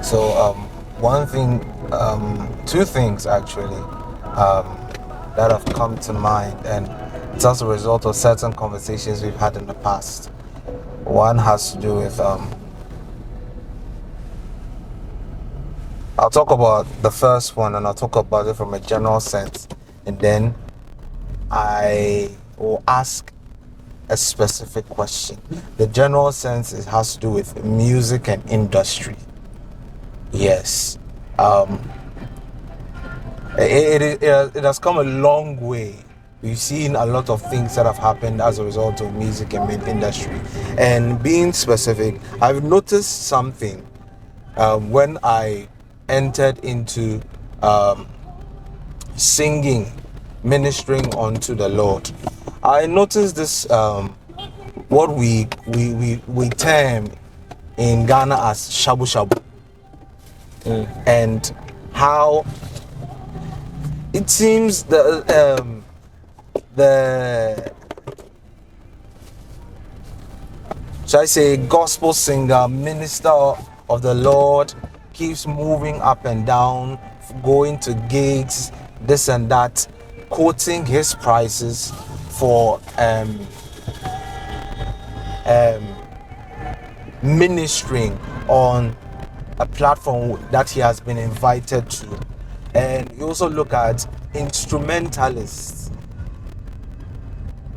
So one thing, two things actually, that have come to mind, and it's as a result of certain conversations we've had in the past. One has to do with I'll talk about the first one, and I'll talk about it from a general sense, and then I will ask a specific question. The general sense, it has to do with music and industry. Yes. It has come a long way. We've seen a lot of things that have happened as a result of music and industry. And being specific, I've noticed something when I entered into singing, ministering unto the Lord. I noticed this, what we term in Ghana as shabu shabu, and how it seems the should I say gospel singer, minister of the Lord, keeps moving up and down, going to gigs, this and that, quoting his prices for ministering on a platform that he has been invited to. And you also look at instrumentalists.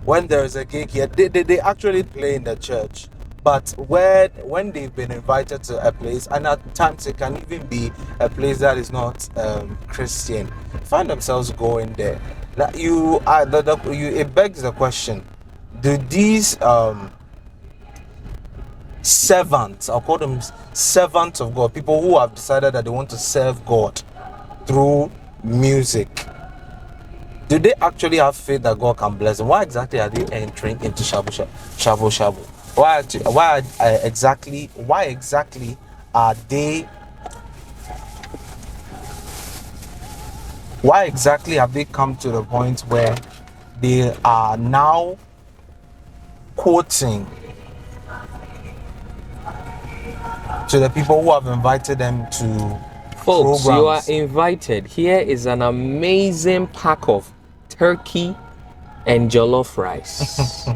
When there is a gig here, they actually play in the church. But when they've been invited to a place, and at times it can even be a place that is not Christian, find themselves going there. Now it begs the question: do these servants, I'll call them servants of God, people who have decided that they want to serve God through music, do they actually have faith that God can bless them? Why exactly are they entering into shabu shabu? Why exactly are they? Why exactly have they come to the point where they are now quoting to the people who have invited them to folks programs? You are invited. Here is an amazing pack of turkey and jollof rice.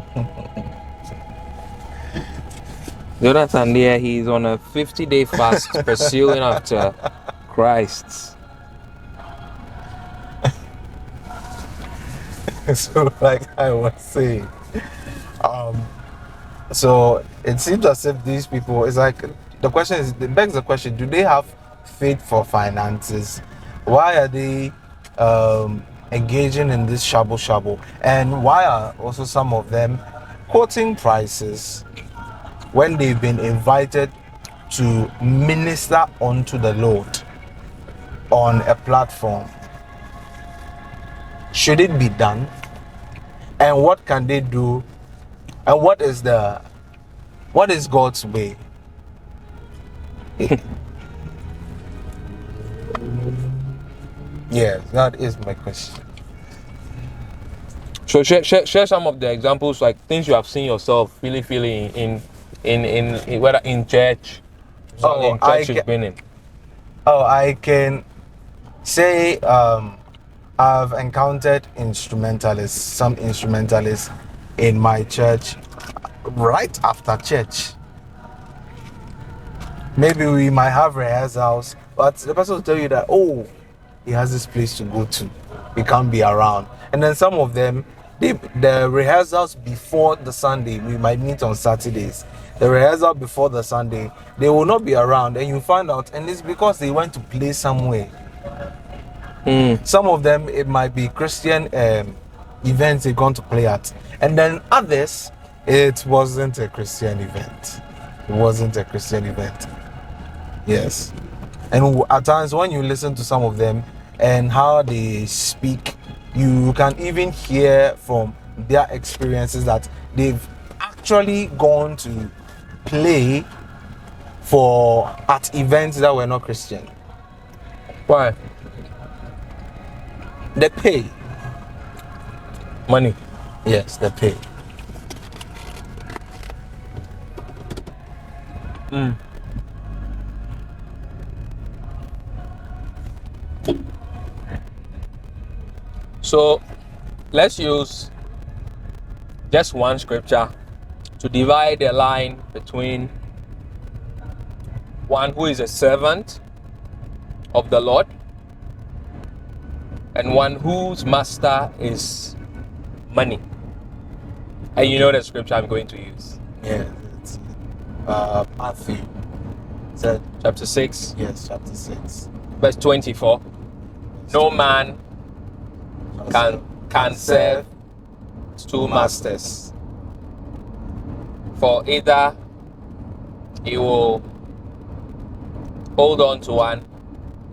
Jonathan there, he's on a 50-day fast pursuing after Christ. So like I was saying, so it seems as if these people, it's like the question is, it begs the question, do they have faith for finances? Why are they engaging in this shabu shabu? And why are also some of them quoting prices when they've been invited to minister unto the Lord on a platform? Should it be done? And what can they do? And what is God's way? Yeah, that is my question. So share some of the examples, like things you have seen yourself feeling in whether in church or in church you've been in. I can say I've encountered some instrumentalists in my church right after church. Maybe we might have rehearsals, but the person will tell you that, oh, he has this place to go to, he can't be around. And then some of them, the rehearsals before the Sunday, we might meet on Saturdays. The rehearsal before the Sunday, they will not be around, and you find out, and it's because they went to play somewhere. Some of them, it might be Christian events they're going to play at, and then others, it wasn't a Christian event. It wasn't a Christian event. Yes. And at times when you listen to some of them and how they speak, you can even hear from their experiences that they've actually gone to play at events that were not Christian. Why? The pay. Money. Yes, the pay. So let's use just one scripture to divide the line between one who is a servant of the Lord and one whose master is money. And you know the scripture I'm going to use. Yeah, it's Matthew. Chapter 6. Yes, chapter 6. Verse 24. No man can serve two masters. For either he will hold on to one,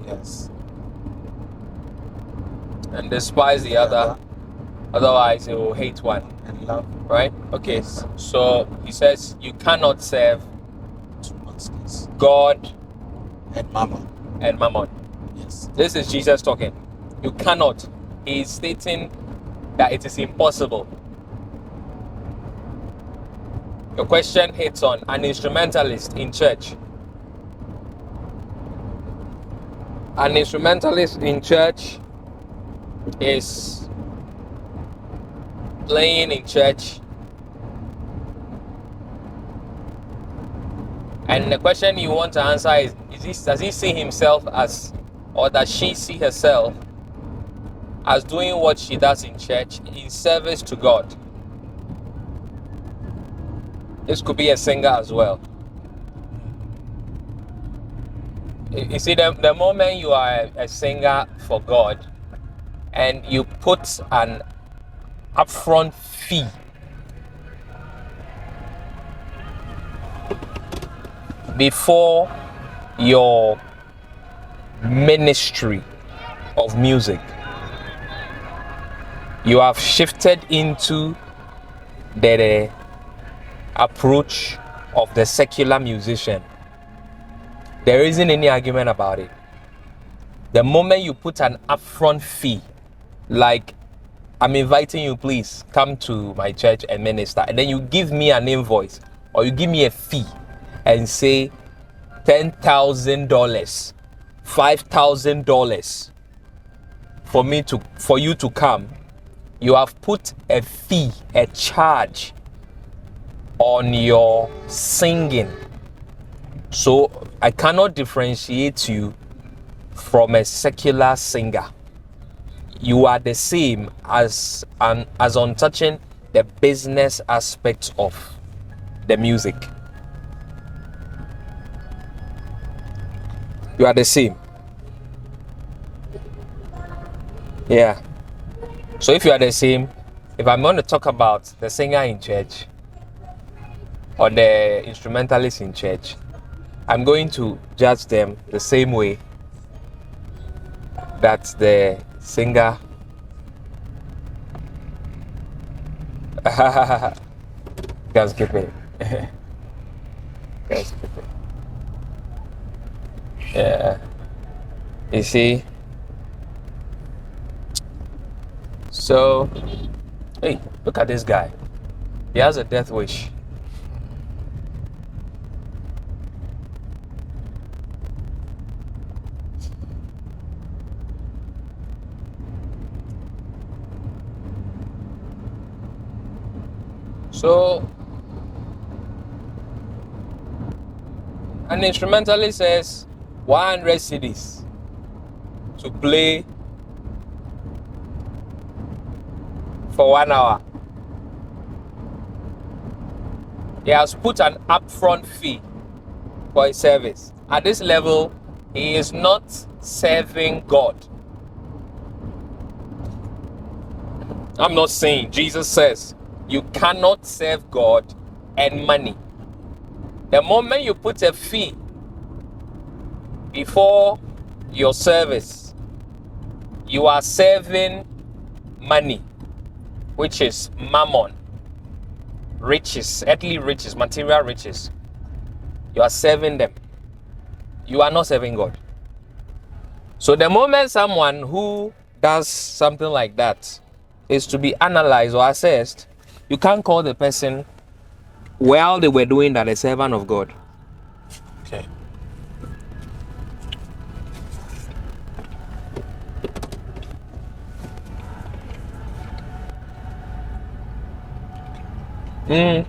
yes, and despise the other, otherwise he will hate one and love. Right? Okay. Yes. So he says you cannot serve Two masters. God And mammon. and mammon. Yes. This is Jesus talking. You cannot. He is stating that it is impossible. Your question hits on an instrumentalist in church. An instrumentalist in church is playing in church, and the question you want to answer is does he see himself as, or does she see herself as doing what she does in church in service to God? This could be a singer as well. You see, the moment you are a singer for God and you put an upfront fee before your ministry of music, you have shifted into the approach of the secular musician. There isn't any argument about it. The moment you put an upfront fee, like, I'm inviting you, please come to my church and minister, and then you give me an invoice or you give me a fee and say $10,000, $5,000 for you to come, you have put a fee, a charge on your singing. So I cannot differentiate you from a secular singer. You are the same as on touching the business aspects of the music. You are the same. Yeah. So if you are the same, if I'm going to talk about the singer in church or the instrumentalist in church, I'm going to judge them the same way that the singer can't skip it. Can't skip it. Yeah. You see? So, hey, look at this guy. He has a death wish. So, an instrumentalist says 100 CDs to play for 1 hour. He has put an upfront fee for his service. At this level, he is not serving God. I'm not saying, Jesus says, you cannot serve God and money. The moment you put a fee before your service, you are serving money, which is mammon, riches, earthly riches, material riches. You are serving them. You are not serving God. So the moment someone who does something like that is to be analyzed or assessed, you can't call the person, while they were doing that, a servant of God. Okay. You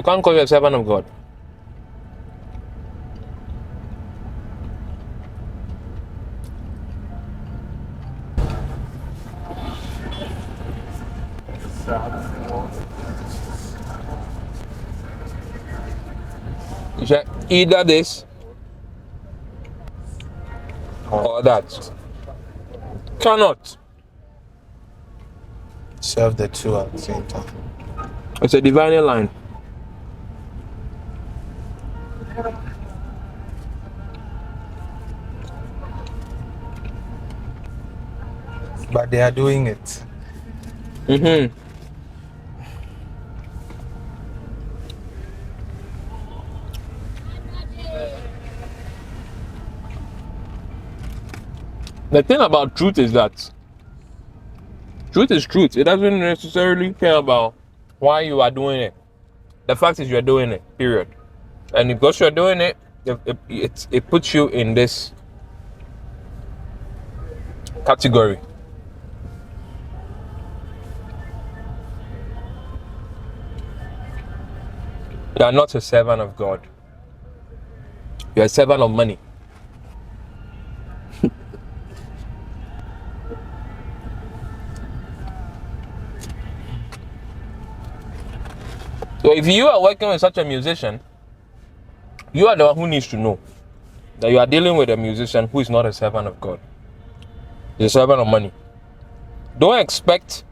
can't call you a servant of God. You say either this or that. Cannot. Serve the two at the same time. It's a dividing line. But they are doing it. Mm-hmm. The thing about truth is that truth is truth. It doesn't necessarily care about why you are doing it. The fact is you're doing it, period. And because you're doing it, it puts you in this category. You are not a servant of God. You're a servant of money. So if you are working with such a musician, you are the one who needs to know that you are dealing with a musician who is not a servant of God. He's a servant of money. Don't expect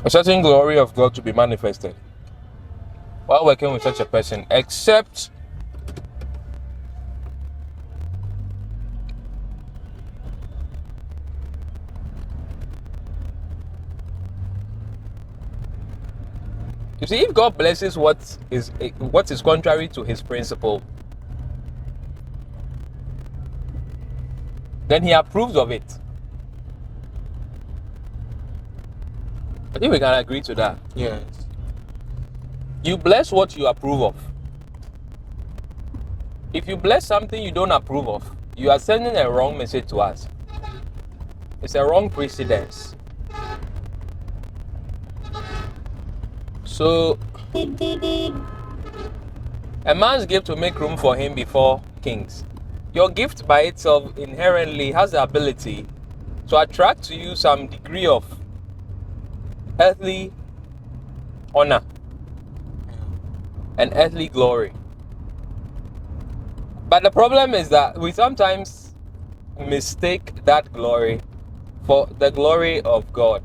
a certain glory of God to be manifested while working with such a person, except you see, if God blesses what is contrary to his principle, then he approves of it. I think we can agree to that. Yes. You bless what you approve of. If you bless something you don't approve of, you are sending a wrong message to us. It's a wrong precedence. So, a man's gift will make room for him before kings. Your gift by itself inherently has the ability to attract to you some degree of earthly honor and earthly glory. But the problem is that we sometimes mistake that glory for the glory of God.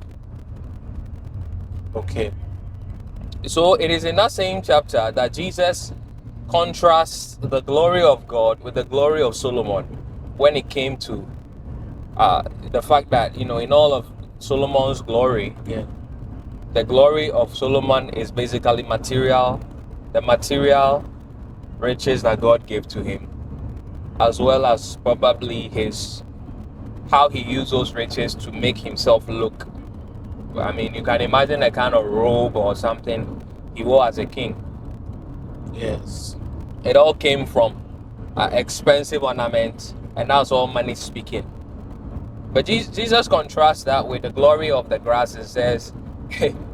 Okay. So it is in that same chapter that Jesus contrasts the glory of God with the glory of Solomon when it came to the fact that, in all of Solomon's glory, the glory of Solomon is basically material, the material riches that God gave to him, as well as probably how he used those riches to make himself look. I mean, you can imagine a kind of robe or something he wore as a king. Yes. It all came from expensive ornament, and that's all money speaking. But Jesus contrasts that with the glory of the grass and says,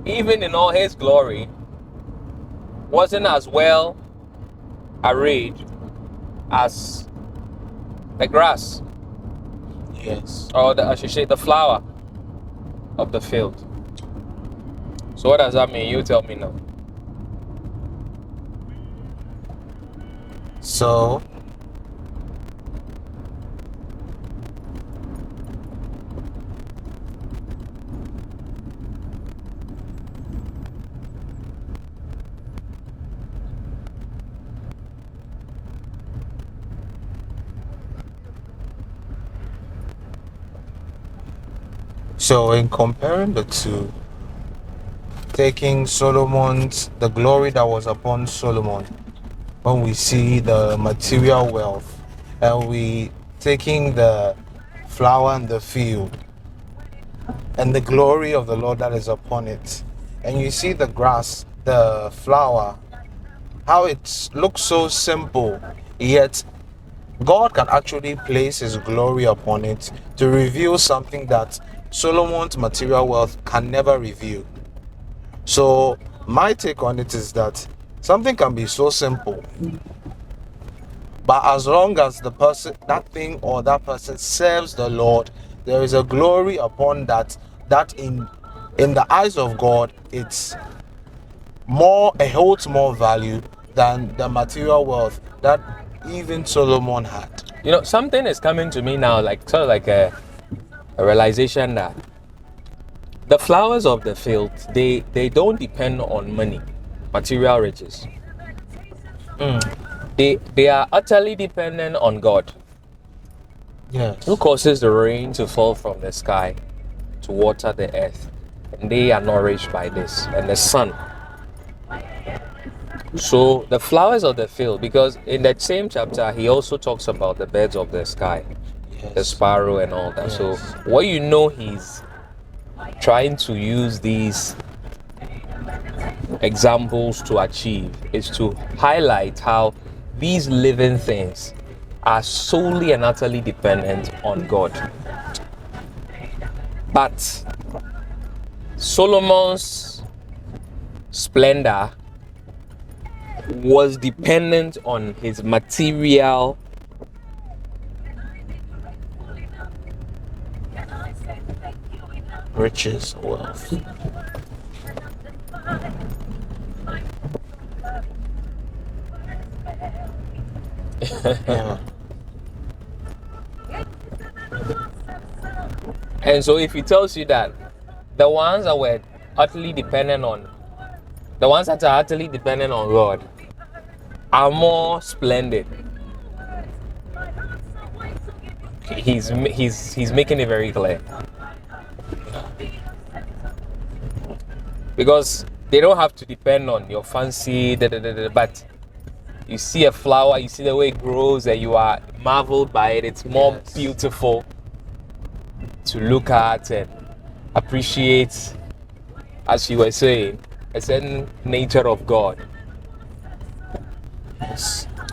even in all his glory, wasn't as well arrayed as the grass. Yes. Or I should say the flower of the field. So what does that mean? You tell me now. So in comparing the two, taking the glory that was upon Solomon, when we see the material wealth, and we taking the flower in the field and the glory of the Lord that is upon it, and you see the grass, the flower, how it looks so simple, yet God can actually place his glory upon it to reveal something that Solomon's material wealth can never reveal. So my take on it is that something can be so simple, but as long as the person, that thing or that person serves the Lord, there is a glory upon that in the eyes of God, it holds more value than the material wealth that even Solomon had. You know, something is coming to me now, like sort of like a realization that the flowers of the field, they don't depend on money, material riches. They are utterly dependent on God. Yes. Who causes the rain to fall from the sky to water the earth, and they are nourished by this, and the sun. So the flowers of the field, because in that same chapter he also talks about the birds of the sky, the sparrow and all that. Yes. So what he's trying to use these examples to achieve is to highlight how these living things are solely and utterly dependent on God. But Solomon's splendor was dependent on his material riches, wealth. Yeah. And so if he tells you that the ones that are utterly dependent on God are more splendid, he's making it very clear. Because they don't have to depend on your fancy, but you see a flower, you see the way it grows, and you are marveled by it. It's more beautiful to look at and appreciate, as you were saying, a certain nature of God.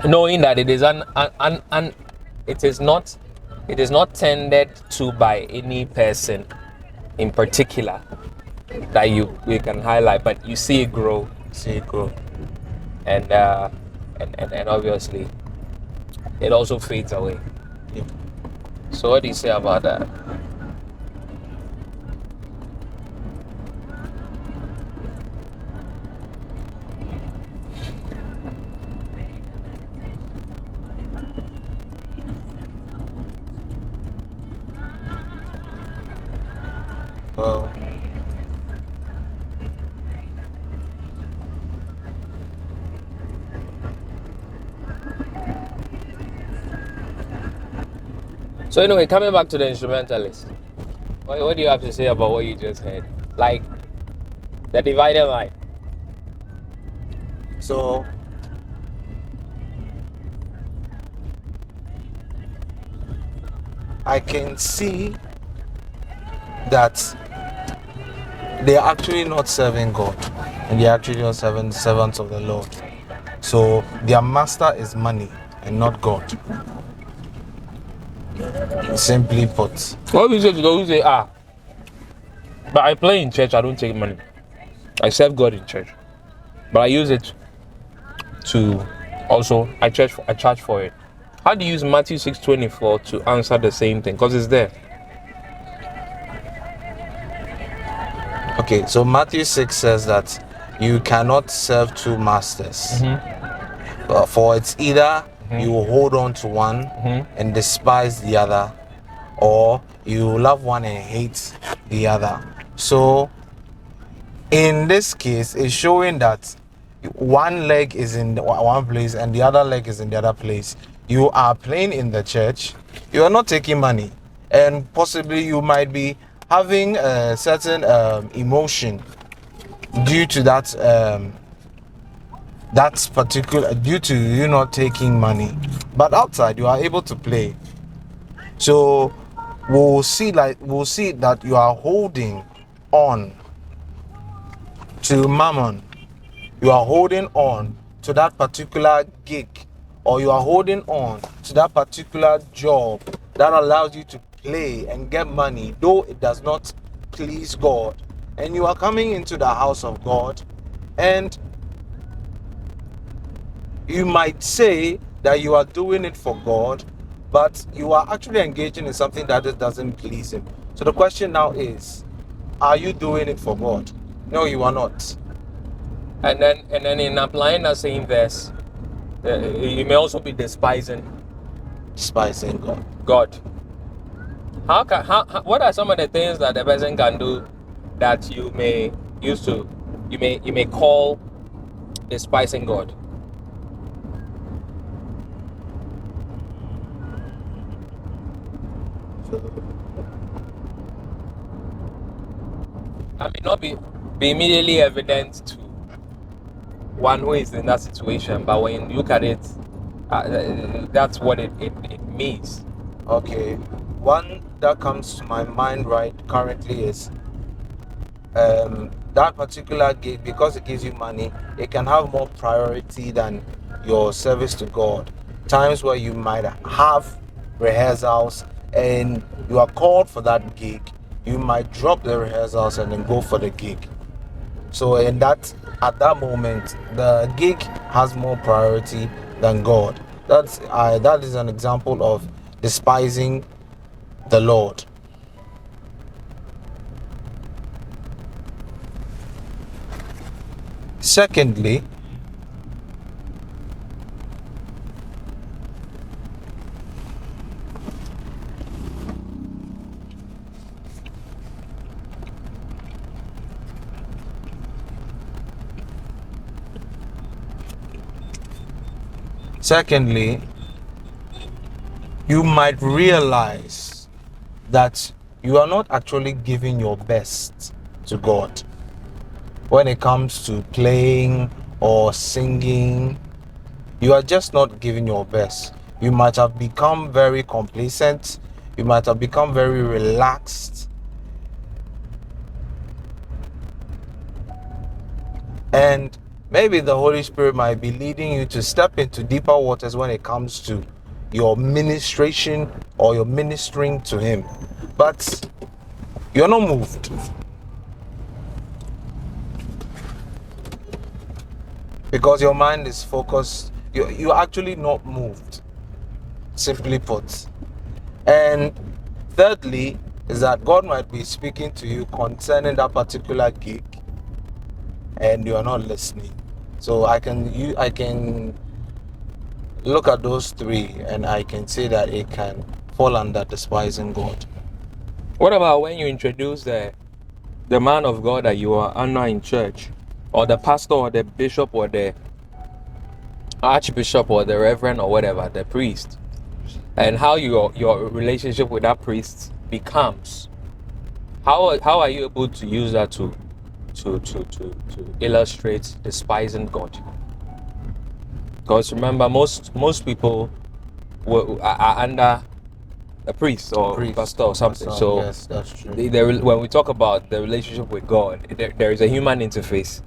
Knowing that it is it is not tended to by any person in particular that you can highlight, but you see it grow, and obviously it also fades away. Yep. So what do you say about that? Well, So anyway, coming back to the Instrumentalists, what do you have to say about what you just heard? Like the divided line. so I can see that they are actually not serving God, and they are actually not serving the servants of the Lord. So their master is money and not God. Simply put. What we say to those who say, but I play in church, I don't take money. I serve God in church, but I use it to also I charge for it. How do you use Matthew 6:24 to answer the same thing? Because it's there. Okay, so Matthew 6 says that you cannot serve two masters. For it's either you will hold on to one and despise the other, or you love one and hate the other. So in this case, it's showing that one leg is in one place and the other leg is in the other place. You are playing in the church, you are not taking money, and possibly you might be having a certain emotion due to that's particular, due to you not taking money, but outside you are able to play. So we'll see that you are holding on to mammon, you are holding on to that particular gig, or you are holding on to that particular job that allows you to play and get money, though it does not please God, and you are coming into the house of God, and you might say that you are doing it for God, but you are actually engaging in something that just doesn't please Him. So the question now is, are you doing it for God? No, you are not. And then in applying that same verse, you may also be despising God. God. What are some of the things that the person can do that you may call despising God? I may not be immediately evident to one who is in that situation, but when you look at it, that's what it means. Okay, one that comes to my mind right currently is that particular gig, because it gives you money, it can have more priority than your service to God. Times where you might have rehearsals and you are called for that gig, you might drop the rehearsals and then go for the gig. So at that moment, the gig has more priority than God. That is an example of despising the Lord. Secondly, you might realize that you are not actually giving your best to God when it comes to playing or singing. You are just not giving your best. You might have become very complacent. You might have become very relaxed. And maybe the Holy Spirit might be leading you to step into deeper waters when it comes to your ministration or your ministering to Him. But you're not moved. Because your mind is focused. You're actually not moved, simply put. And thirdly, is that God might be speaking to you concerning that particular gig and you are not listening. So I can look at those three and I can say that it can fall under despising God. What about when you introduce the man of God that you are under in church, or the pastor or the bishop or the archbishop or the reverend or whatever, the priest, and how your relationship with that priest becomes? How are you able to use that to illustrate despising God? Because remember, most people are under a priest or pastor or something. So yes, that's true. When we talk about the relationship with God, there is a human interface.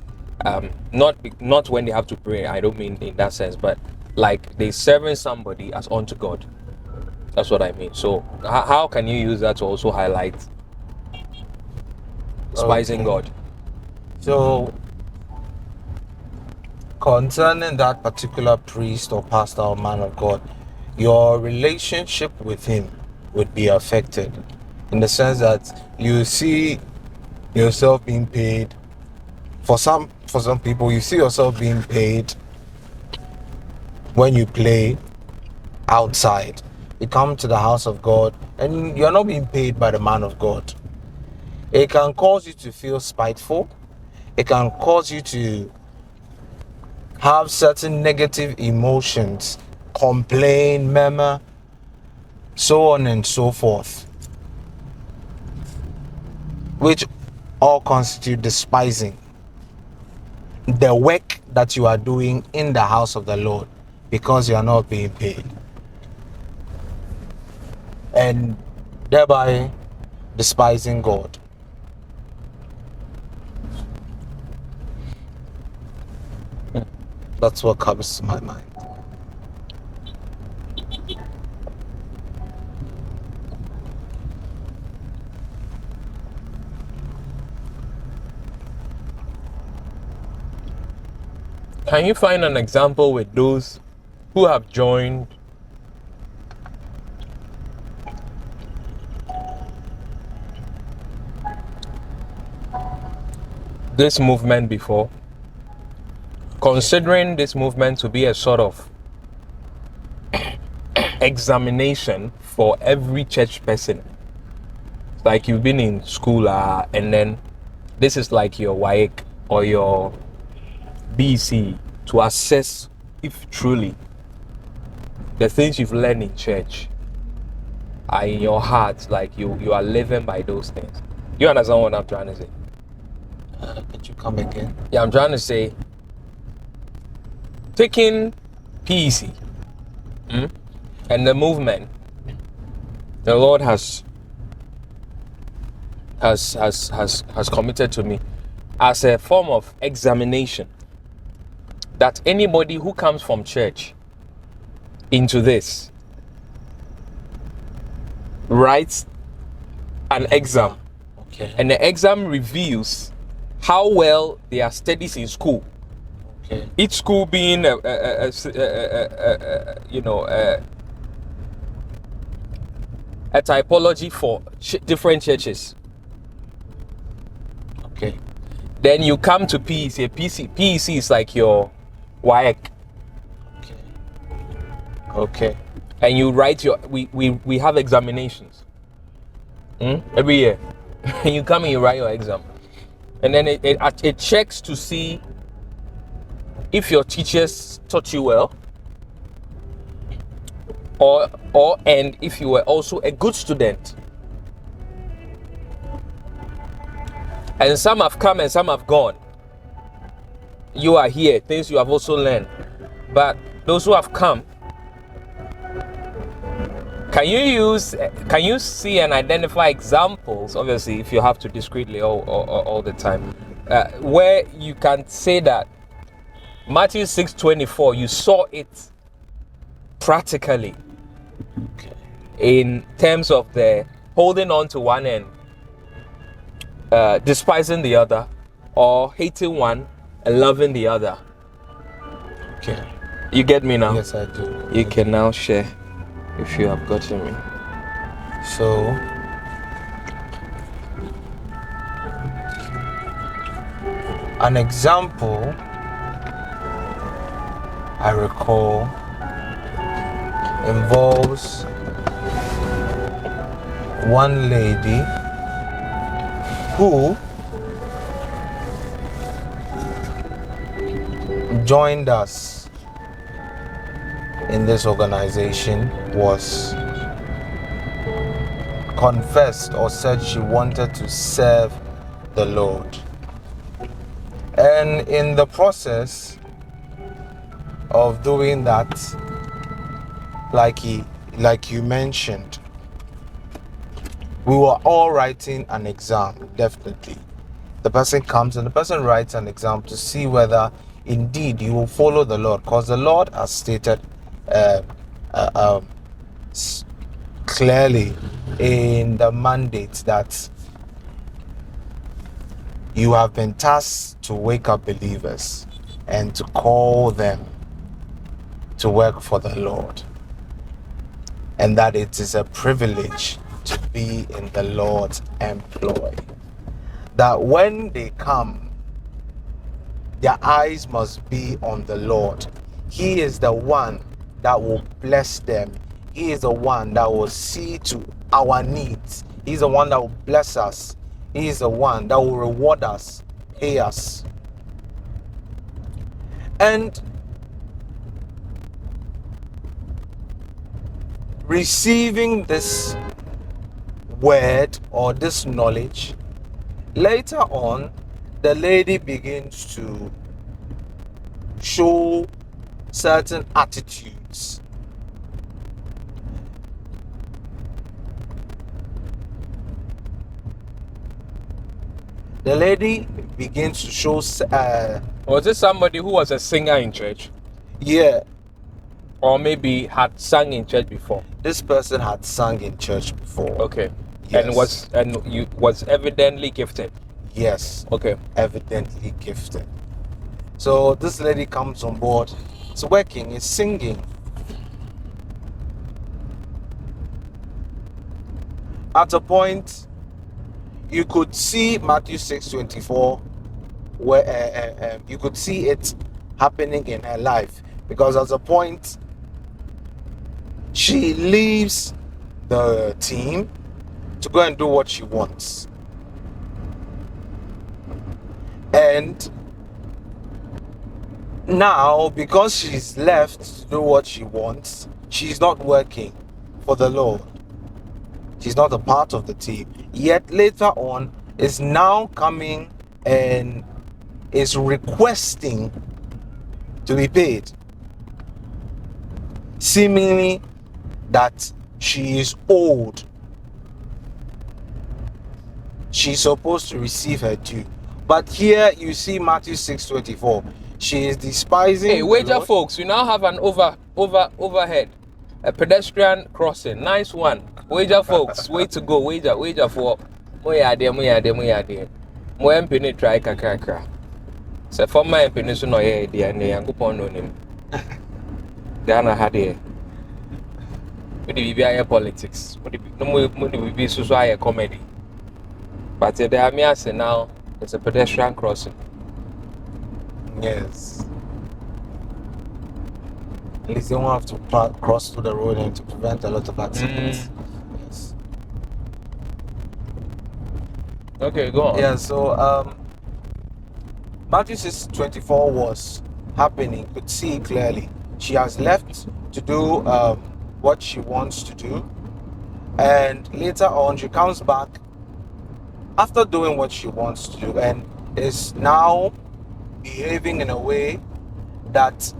Not when they have to pray. I don't mean in that sense, but like they serving somebody as unto God. That's what I mean. So how can you use that to also highlight despising God? So concerning that particular priest or pastor or man of God, your relationship with him would be affected, in the sense that you see yourself being paid. For some people, you see yourself being paid when you play outside. You come to the house of God and you're not being paid by the man of God. It can cause you to feel spiteful. It can cause you to have certain negative emotions, complain, murmur, so on and so forth, which all constitute despising the work that you are doing in the house of the Lord, because you are not being paid, and thereby despising God. That's what comes to my mind. Can you find an example with those who have joined this movement before? Considering this movement to be a sort of examination for every church person. Like you've been in school and then this is like your WAEC or your BC to assess if truly the things you've learned in church are in your heart, like you are living by those things. You understand what I'm trying to say? Could you come again? Yeah, I'm trying to say, taking PEC and the movement, the Lord has committed to me as a form of examination, that anybody who comes from church into this writes an exam, Okay. and the exam reveals how well their studies in school. Okay. Each school being a typology for different churches. Okay. Then you come to PEC. PEC is like your WAEC. Okay. Okay. And you write your, we have examinations every year. And you come and you write your exam. And then it checks to see if your teachers taught you well, and if you were also a good student. And some have come and some have gone. You are here, things you have also learned. But those who have come, can you see and identify examples, obviously if you have to discreetly all the time, where you can say that Matthew 6:24, you saw it practically, Okay. in terms of the holding on to one end, despising the other, or hating one and loving the other. Okay. You get me now? Yes, I do. You can now share if you have gotten me. So, an example I recall involves one lady who joined us in this organization, was confessed or said she wanted to serve the Lord. And in the process of doing that, like you mentioned, we were all writing an exam. Definitely, the person comes and the person writes an exam to see whether indeed you will follow the Lord, because the Lord has stated clearly in the mandate that you have been tasked to wake up believers and to call them to work for the Lord, and that it is a privilege to be in the Lord's employ. That when they come, their eyes must be on the Lord. He is the one that will bless them. He is the one that will see to our needs. He's the one that will bless us. He is the one that will reward us, pay us. And receiving this word or this knowledge, later on, the lady begins to show certain attitudes. The lady begins to show. Was it somebody who was a singer in church? Yeah, Or maybe had sung in church before? this person had sung in church before. Okay. Yes. And was evidently gifted. Yes, Okay. evidently gifted. So this lady comes on board. It's working. It's singing. At a point, you could see Matthew 6:24, where you could see it happening in her life, because at a point she leaves the team to go and do what she wants, and now because she's left to do what she wants, she's not working for the Lord. She's not a part of the team. Yet later on is now coming and is requesting to be paid, seemingly that she is old. She's supposed to receive her due. But here you see Matthew 6:24. She is despising. Hey, wager folks, we now have an overhead. A pedestrian crossing. Nice one. Wager folks, way to go. Wager for moya de. Mo empini try kakrakra. Se former empini so no ye de ne yankopon no nim. Ghana had here. We the BBI politics. We the BBI so aye comedy. But the Amias now it's a pedestrian crossing. Yes. At least they won't have to cross to the road and to prevent a lot of accidents. Yes. Okay, go on. Yeah, so Matthew 6:24 was happening. You could see clearly. She has left to do what she wants to do, and later on she comes back after doing what she wants to do and is now behaving in a way that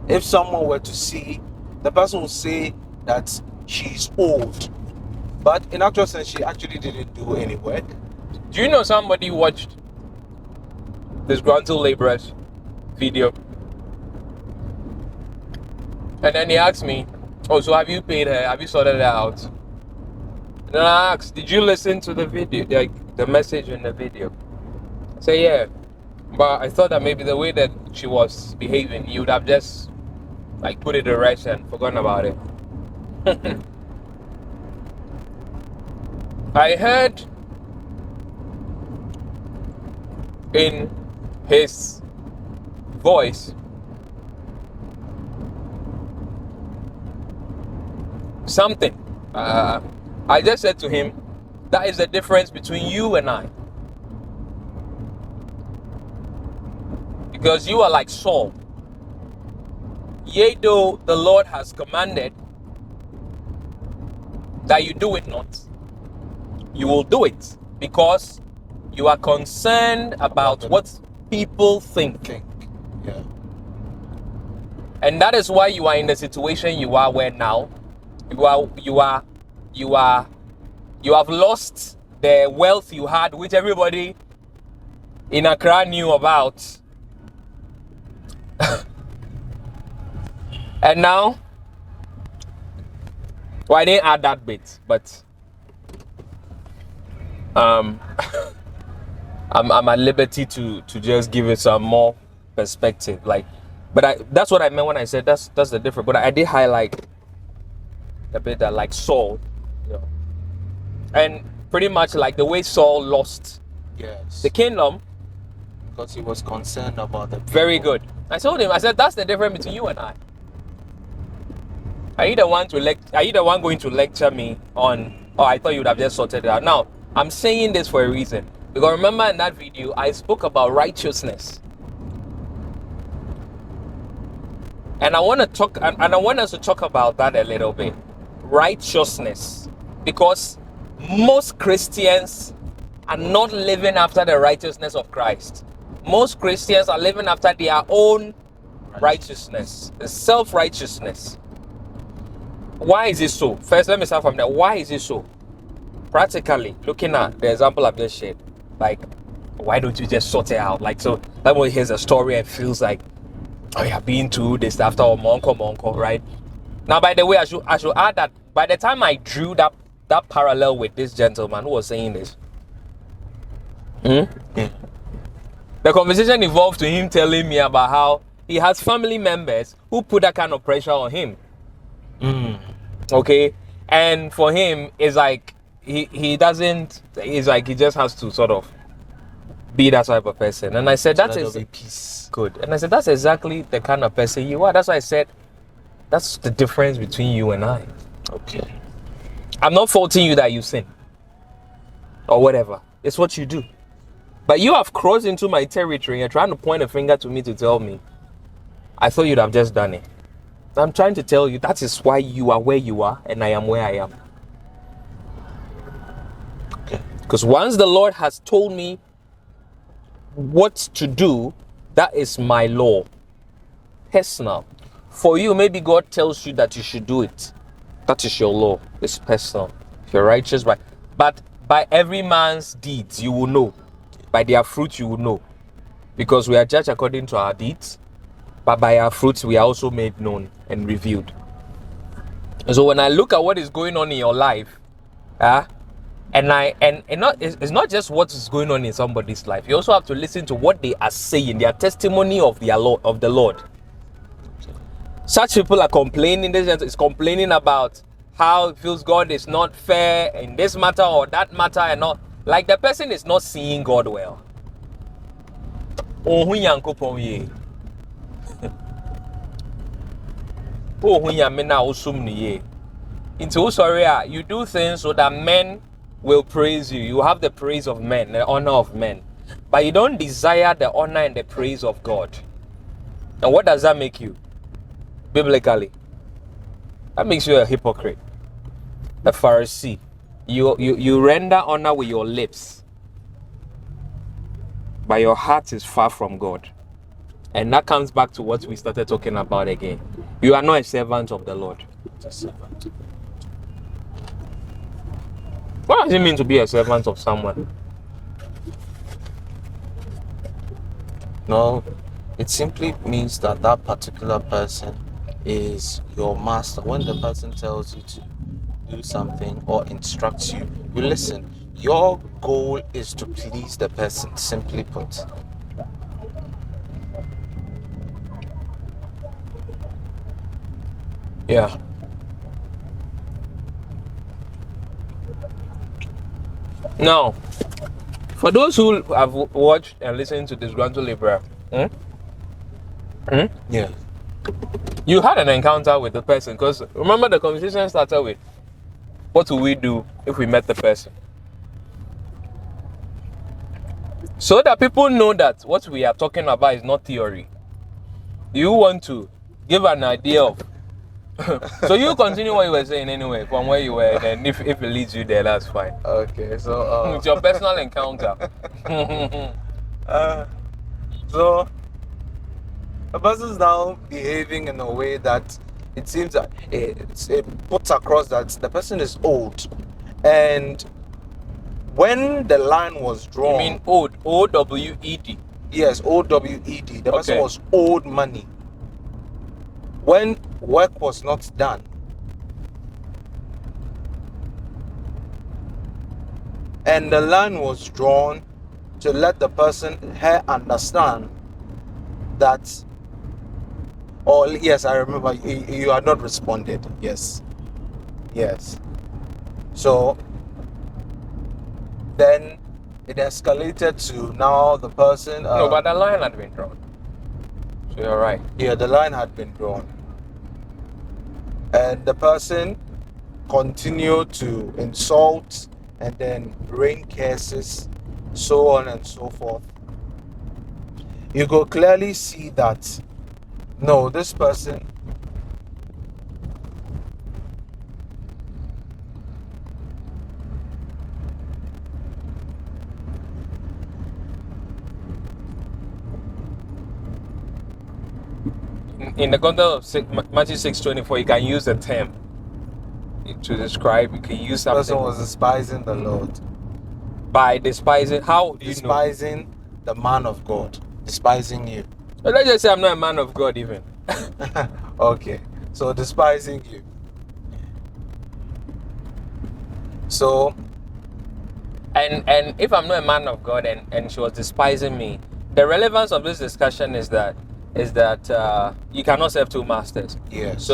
if someone were to see, the person would say that she's old. But in actual sense, she actually didn't do any work. Do you know somebody watched disgruntled laborers video? And then he asked me, oh, so have you paid her? Have you sorted her out? And then I asked, did you listen to the video, like the message in the video? I said, yeah. But I thought that maybe the way that she was behaving, you would have just like put it to rest and forgotten about it. I heard in his voice something. I just said to him, that is the difference between you and I. Because you are like Saul. Yea, though the Lord has commanded that you do it not, you will do it because you are concerned about what people think. Yeah. And that is why you are in the situation you are where now. You have lost the wealth you had, which everybody in Accra knew about. And now, well, I didn't add that bit, but I'm at liberty to just give it some more perspective. Like, but that's what I meant when I said that's the difference. But I did highlight a bit that like Saul, you know, and pretty much like the way Saul lost Yes. the kingdom. Because he was concerned about the people. Very good. I told him, I said, that's the difference between you and I. Are you the one going to lecture me on, oh, I thought you would have just sorted it out? Now, I'm saying this for a reason. Because remember in that video, I spoke about righteousness. And I want us to talk about that a little bit. Righteousness. Because most Christians are not living after the righteousness of Christ. Most Christians are living after their own righteousness, the self-righteousness. Why is it so? First, let me start from there. Why is it so? Practically, looking at the example I've just shared, like, why don't you just sort it out? Like, so that one hears a story and feels like, oh, you're being too this after or monko, right? Now, by the way, I should add that by the time I drew that parallel with this gentleman who was saying this, The conversation evolved to him telling me about how he has family members who put that kind of pressure on him. Okay, and for him, it's like he doesn't. It's like he just has to sort of be that type of person. And I said that is peace. Good. And I said that's exactly the kind of person you are. That's why I said that's the difference between you and I. Okay. I'm not faulting you that you sin or whatever. It's what you do. But you have crossed into my territory and you're trying to point a finger to me to tell me. I thought you'd have just done it. I'm trying to tell you that is why you are where you are and I am where I am. Okay. Because once the Lord has told me what to do, that is my law. Personal. For you, maybe God tells you that you should do it. That is your law. It's personal. If you're righteous, but by every man's deeds, you will know. By their fruit, you will know. Because we are judged according to our deeds, but by our fruits, we are also made known and revealed. And so when I look at what is going on in your life, it's not just what is going on in somebody's life. You also have to listen to what they are saying, their testimony of the Lord. Such people are complaining. This is complaining about how it feels God is not fair in this matter or that matter, and not like the person is not seeing God well. You do things so that men will praise you. You have the praise of men, the honor of men, but you don't desire the honor and the praise of God. And what does that make you? Biblically, that makes you a hypocrite, a Pharisee. You render honor with your lips, but your heart is far from God. And that comes back to what we started talking about again. You are not a servant of the Lord. A servant. What does it mean to be a servant of someone? No, it simply means that that particular person is your master. When the person tells you to do something or instructs you, you listen. Your goal is to please the person, simply put. Yeah. Now, for those who have watched and listened to this Disgruntled Libra, Yeah. you had an encounter with the person, because remember the conversation started with, what will we do if we met the person? So that people know that what we are talking about is not theory. You want to give an idea of so you continue what you were saying anyway from where you were, and if it leads you there, that's fine. Okay, so It's your personal encounter. So a person's now behaving in a way that it seems that it puts across that the person is old, and when the line was drawn, You mean old, O-W-E-D? yes, OWED, the person Okay. was owed money when work was not done. And the line was drawn to let the person understand that, oh yes, I remember, you had not responded. Yes. So then it escalated to now the person. No, but the line had been drawn. So you're right. Yeah, the line had been drawn, and the person continued to insult and then rain curses, so on and so forth. You could clearly see that, no, this person In the context of Matthew 6:24, you can use a term to describe. You can use person something was despising the Lord, by despising. How do you know? despising the man of God, despising you. Let's just say I'm not a man of God even. Okay, so despising you. So And if I'm not a man of God and she was despising me, The relevance of this discussion is that you cannot serve two masters. Yes. So